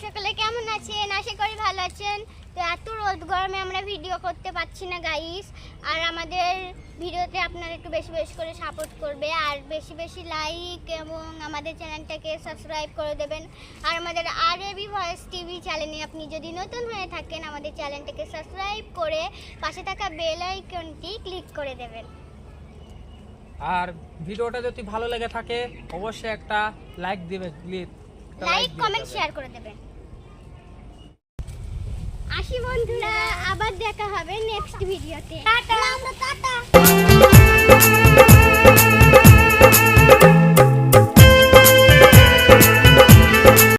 সকলে কেমন আছেন? আশা করি ভালো আছেন। তো এত রোদ গরমে আমরা ভিডিও করতে পারছি না গাইস, আর আমাদের ভিডিওতে আপনারা একটু বেশি বেশি করে সাপোর্ট করবে আর বেশি বেশি লাইক এবং আমাদের চ্যানেলটাকে সাবস্ক্রাইব করে দেবেন। আর আমাদের আরবি ভয়েস টিভি চ্যানেলে আপনি যদি নতুন হয়ে থাকেন আমাদের চ্যানেলটাকে সাবস্ক্রাইব করে পাশে থাকা বেল আইকনটি ক্লিক করে দেবেন। আর ভিডিওটা যদি ভালো লেগে থাকে অবশ্যই একটা লাইক দিবে, প্লিজ লাইক কমেন্ট শেয়ার করে দেবেন। আসি বন্ধুরা, আবার দেখা হবে নেক্সট ভিডিওতে। টাটা।